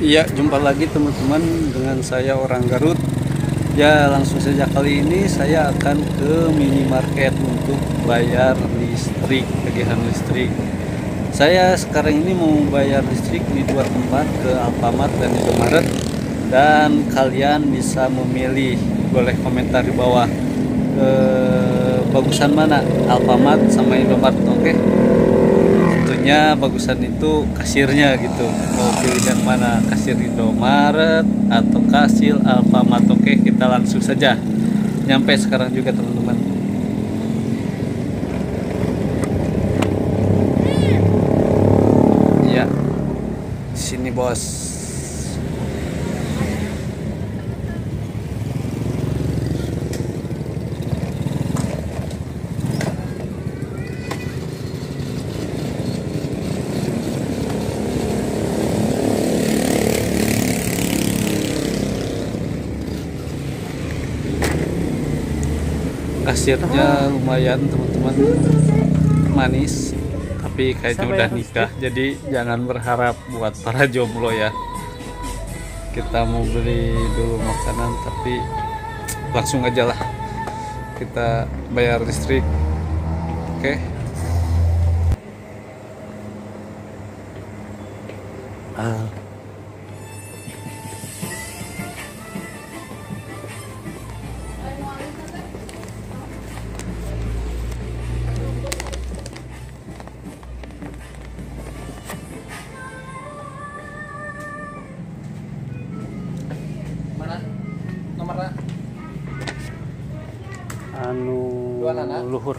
Iya, jumpa lagi teman-teman dengan saya orang Garut. Ya, langsung saja kali ini saya akan ke minimarket untuk bayar listrik, tagihan listrik. Saya sekarang ini mau bayar listrik di dua tempat, ke Alfamart dan Indomaret. Dan kalian bisa memilih, boleh komentar di bawah. Bagusan mana? Alfamart sama Indomaret, oke? Tentunya bagusan itu kasirnya gitu, mau pilih yang mana, kasir Indomaret atau kasir Alfamart. Oke, kita langsung saja nyampe sekarang juga teman-teman. Ya, di sini bos. Kasirnya lumayan teman-teman, manis, tapi kayaknya udah nikah, jadi jangan berharap buat para jomblo ya. Kita mau beli dulu makanan, tapi langsung aja lah kita bayar listrik. Oke. Nomornya Luhur.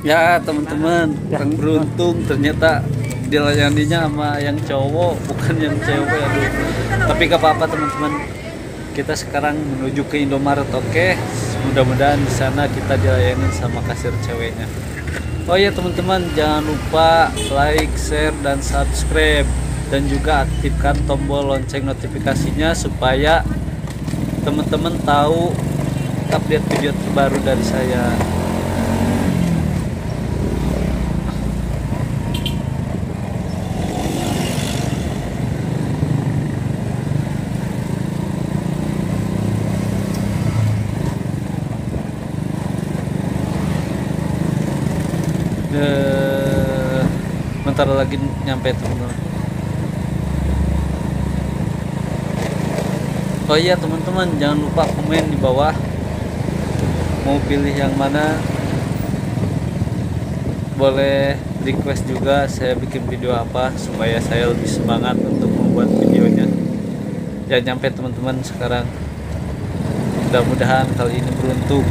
Ya teman-teman, orang beruntung ternyata dilayaninya sama yang cowok, bukan yang cewek. Aduh. Tapi gak apa-apa teman-teman, kita sekarang menuju ke Indomaret. Oke, mudah-mudahan di sana kita dilayani sama kasir ceweknya. Oh ya teman-teman, jangan lupa like, share, dan subscribe, dan juga aktifkan tombol lonceng notifikasinya supaya teman-teman tahu update video terbaru dari saya. Bentar lagi nyampe teman-teman. Oh iya teman-teman, jangan lupa komen di bawah mau pilih yang mana. Boleh request juga saya bikin video apa supaya saya lebih semangat untuk membuat videonya. Ya nyampe teman-teman sekarang. Mudah-mudahan kali ini beruntung.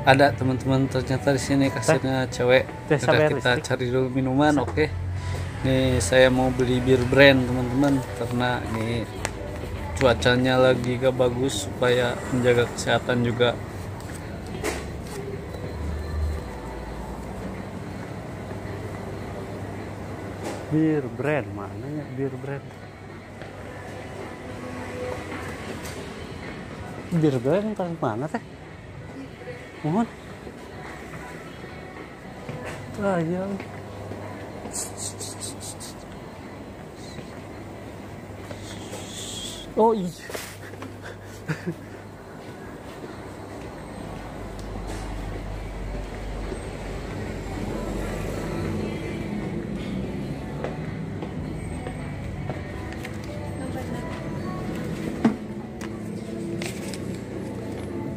Ada teman-teman, ternyata di sini kasirnya cewek. Udah kita cari dulu minuman. Oke. Nih saya mau beli bir brand teman-teman, karena ini cuacanya lagi gak bagus, supaya menjaga kesehatan juga. Bir brand, mana ya bir brand? Bir brand yang mana teh? Mohon. Ah, iya. Oh iya.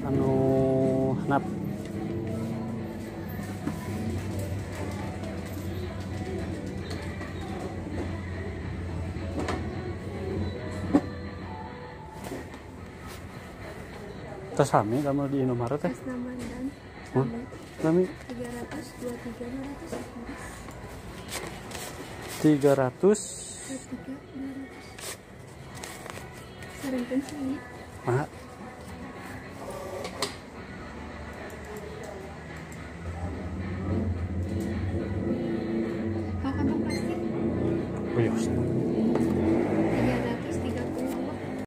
Anu nap. Tas sami kamu di Indomaret teh? Mas Namandan. Hah? Kami 300 300 Sarankan sini. ah, Kau kantong plastik. Wios.